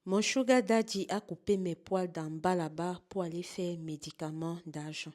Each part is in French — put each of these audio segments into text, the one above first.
Mon sugar daddy a coupé mes poils d'en bas là-bas pour aller faire médicaments d'argent.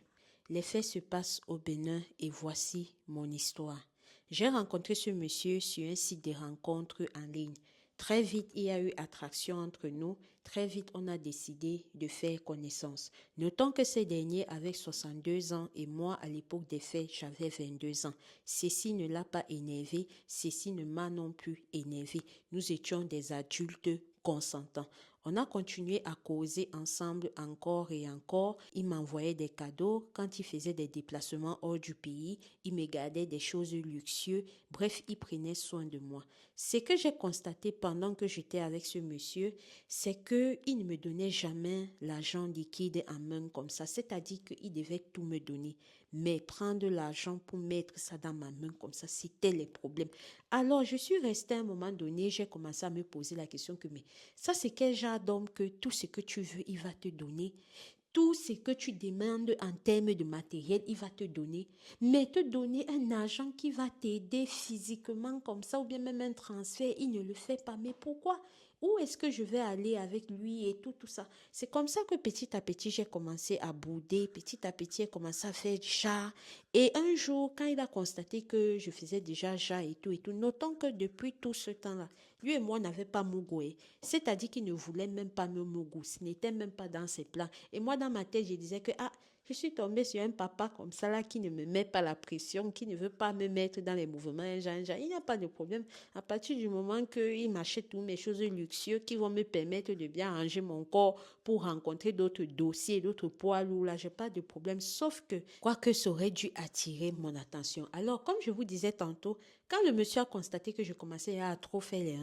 Les faits se passent au Bénin et voici mon histoire. J'ai rencontré ce monsieur sur un site de rencontres en ligne. Très vite, il y a eu attraction entre nous. Très vite, on a décidé de faire connaissance. Notons que ce dernier avait 62 ans et moi, à l'époque des faits, j'avais 22 ans. Ceci ne l'a pas énervé, ceci ne m'a non plus énervé. Nous étions des adultes consentants. On a continué à causer ensemble encore et encore. Il m'envoyait des cadeaux quand il faisait des déplacements hors du pays. Il me gardait des choses luxueuses. Bref, il prenait soin de moi. Ce que j'ai constaté pendant que j'étais avec ce monsieur, c'est que il ne me donnait jamais l'argent liquide en main comme ça. C'est-à-dire qu'il devait tout me donner. Mais prendre l'argent pour mettre ça dans ma main comme ça, c'était les problèmes. Alors, je suis restée à un moment donné, j'ai commencé à me poser la question que, mais ça, c'est quel genre d'homme que tout ce que tu veux, il va te donner. Tout ce que tu demandes en termes de matériel, il va te donner. Mais te donner un argent qui va t'aider physiquement comme ça, ou bien même un transfert, il ne le fait pas. Mais pourquoi? Où est-ce que je vais aller avec lui et tout ça? C'est comme ça que petit à petit, j'ai commencé à bouder. Petit à petit, j'ai commencé à faire du chat. Et un jour, quand il a constaté que je faisais déjà chat et tout, notons que depuis tout ce temps-là, lui et moi n'avait pas mougoué. C'est-à-dire qu'il ne voulait même pas me mougou. Ce n'était même pas dans ses plans. Et moi, dans ma tête, je disais que, ah, je suis tombée sur un papa comme ça là qui ne me met pas la pression, qui ne veut pas me mettre dans les mouvements. Il n'y a pas de problème. À partir du moment qu'il m'achète toutes mes choses luxueuses qui vont me permettre de bien ranger mon corps pour rencontrer d'autres dossiers, d'autres poids lourds, là, j'ai pas de problème. Sauf que, quoique ça aurait dû attirer mon attention. Alors, comme je vous disais tantôt, quand le monsieur a constaté que je commençais à trop faire les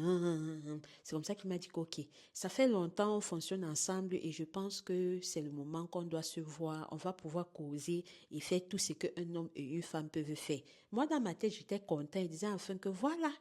c'est comme ça qu'il m'a dit qu'ok, ça fait longtemps, on fonctionne ensemble et je pense que c'est le moment qu'on doit se voir, on va pouvoir causer et faire tout ce qu'un homme et une femme peuvent faire. Moi, dans ma tête, j'étais content et disais enfin que voilà,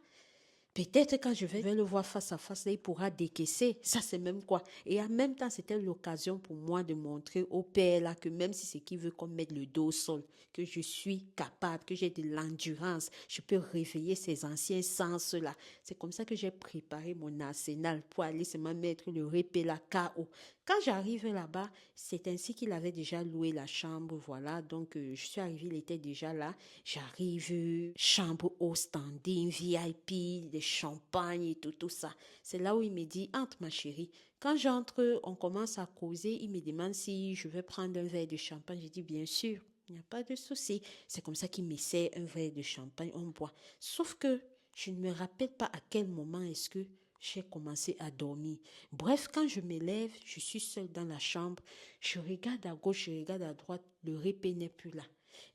peut-être quand je vais le voir face à face, là, il pourra décaisser. Ça, c'est même quoi. Et en même temps, c'était l'occasion pour moi de montrer au père là que même si c'est qu'il veut qu'on mette le dos au sol, que je suis capable, que j'ai de l'endurance, je peux réveiller ces anciens sens là. C'est comme ça que j'ai préparé mon arsenal pour aller seulement mettre le répé là KO. Quand j'arrive là-bas, c'est ainsi qu'il avait déjà loué la chambre, voilà. Donc, je suis arrivée, il était déjà là. J'arrive, chambre au standing, VIP, des champagnes et tout ça. C'est là où il me dit, entre ma chérie. Quand j'entre, on commence à causer. Il me demande si je vais prendre un verre de champagne. J'ai dit, bien sûr, il n'y a pas de souci. C'est comme ça qu'il me sert un verre de champagne, on boit. Sauf que je ne me rappelle pas à quel moment est-ce que j'ai commencé à dormir. Bref, quand je me lève, je suis seule dans la chambre. Je regarde à gauche, je regarde à droite. Le répé n'est plus là.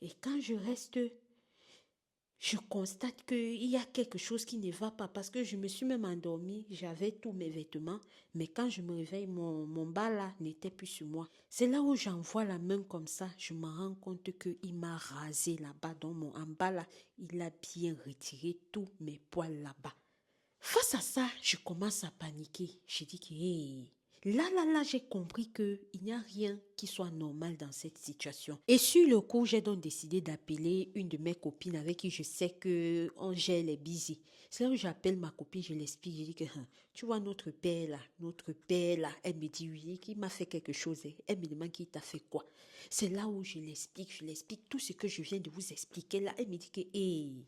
Et quand je reste, je constate qu'il y a quelque chose qui ne va pas parce que je me suis même endormie, j'avais tous mes vêtements, mais quand je me réveille, mon bas là n'était plus sur moi. C'est là où j'envoie la main comme ça, je me rends compte qu'il m'a rasé là-bas, dans mon en bas là, il a bien retiré tous mes poils là-bas. Face à ça, je commence à paniquer. Je dis que hey, là, j'ai compris que il n'y a rien qui soit normal dans cette situation. Et sur le coup, j'ai donc décidé d'appeler une de mes copines avec qui je sais que on gère les busy. C'est là où j'appelle ma copine, je l'explique, je dis que tu vois notre père là, elle me dit oui, qu'il m'a fait quelque chose. Elle me demande qui t'a fait quoi. C'est là où je l'explique tout ce que je viens de vous expliquer là. Elle me dit que hey,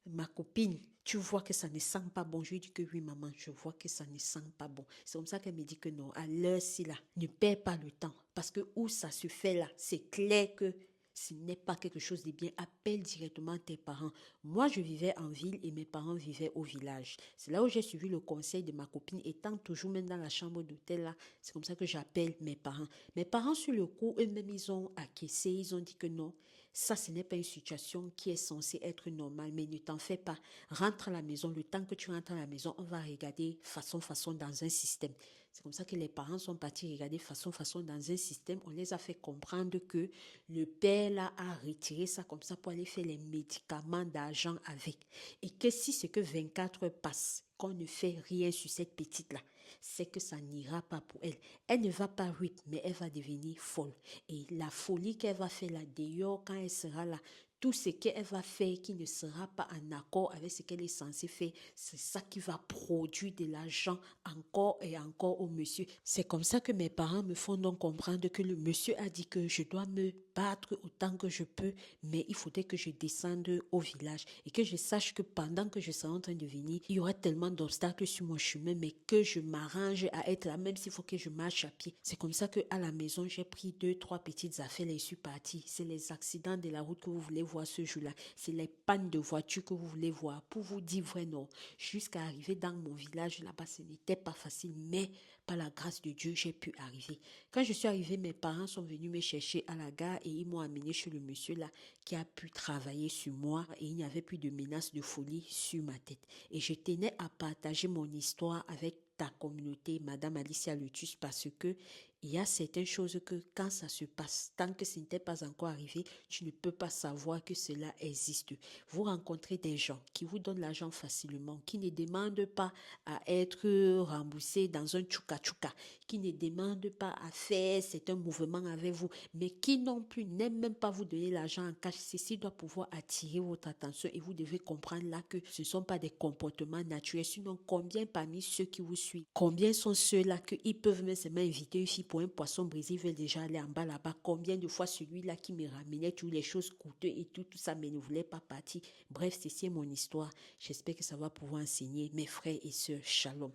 ma copine, tu vois que ça ne sent pas bon. Je lui dis que oui, maman, je vois que ça ne sent pas bon. C'est comme ça qu'elle me dit que non, à l'heure-ci, là, ne perds pas le temps. Parce que où ça se fait là, c'est clair que ce n'est pas quelque chose de bien. Appelle directement tes parents. Moi, je vivais en ville et mes parents vivaient au village. C'est là où j'ai suivi le conseil de ma copine, étant toujours même dans la chambre d'hôtel là. C'est comme ça que j'appelle mes parents. Mes parents, sur le coup, eux-mêmes, ils ont acquiescé. Ils ont dit que non, ça, ce n'est pas une situation qui est censée être normale, mais ne t'en fais pas. Rentre à la maison. Le temps que tu rentres à la maison, on va regarder façon dans un système. C'est comme ça que les parents sont partis regarder façon dans un système. On les a fait comprendre que le père là a retiré ça comme ça pour aller faire les médicaments d'argent avec. Et que si c'est que 24 heures passent, qu'on ne fait rien sur cette petite-là, c'est que ça n'ira pas pour elle. Elle ne va pas rip, mais elle va devenir folle. Et la folie qu'elle va faire là dehors, quand elle sera là, tout ce qu'elle va faire qui ne sera pas en accord avec ce qu'elle est censée faire, c'est ça qui va produire de l'argent encore et encore au monsieur. C'est comme ça que mes parents me font donc comprendre que le monsieur a dit que je dois me battre autant que je peux, mais il faudrait que je descende au village et que je sache que pendant que je serai en train de venir, il y aura tellement d'obstacles sur mon chemin, mais que je m'arrange à être là, même s'il faut que je marche à pied. C'est comme ça que à la maison, j'ai pris 2, 3 petites affaires et je suis partie. C'est les accidents de la route que vous voulez voir ce jour-là. C'est les pannes de voiture que vous voulez voir. Pour vous dire vrai, non. Jusqu'à arriver dans mon village là-bas, ce n'était pas facile, mais par la grâce de Dieu, j'ai pu arriver. Quand je suis arrivée, mes parents sont venus me chercher à la gare et ils m'ont amené chez le monsieur là qui a pu travailler sur moi et il n'y avait plus de menaces de folie sur ma tête. Et je tenais à partager mon histoire avec ta communauté, Madame Alicia Lutus, parce que il y a certaines choses que quand ça se passe, tant que ce n'était pas encore arrivé, tu ne peux pas savoir que cela existe. Vous rencontrez des gens qui vous donnent l'argent facilement, qui ne demandent pas à être remboursés dans un tchouka-tchouka, qui ne demandent pas à faire certains mouvements avec vous, mais qui non plus n'aiment même pas vous donner l'argent en cash. Ceci doit pouvoir attirer votre attention et vous devez comprendre là que ce ne sont pas des comportements naturels. Sinon, combien parmi ceux qui vous suivent, combien sont ceux-là qu'ils peuvent même seulement inviter une fille pour un poisson brisé, ils veulent déjà aller en bas là-bas. Combien de fois celui-là qui me ramenait toutes les choses coûteuses et tout ça, mais ne voulait pas partir. Bref, ceci est mon histoire. J'espère que ça va pouvoir enseigner mes frères et sœurs. Shalom.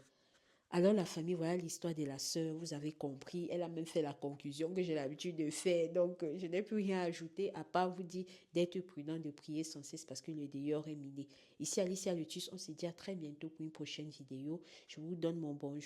Alors la famille, voilà l'histoire de la sœur, vous avez compris, elle a même fait la conclusion que j'ai l'habitude de faire, donc je n'ai plus rien à ajouter à part vous dire d'être prudent, de prier sans cesse parce que le dehors est miné. Ici Alicia Lutus, on se dit à très bientôt pour une prochaine vidéo, je vous donne mon bonjour.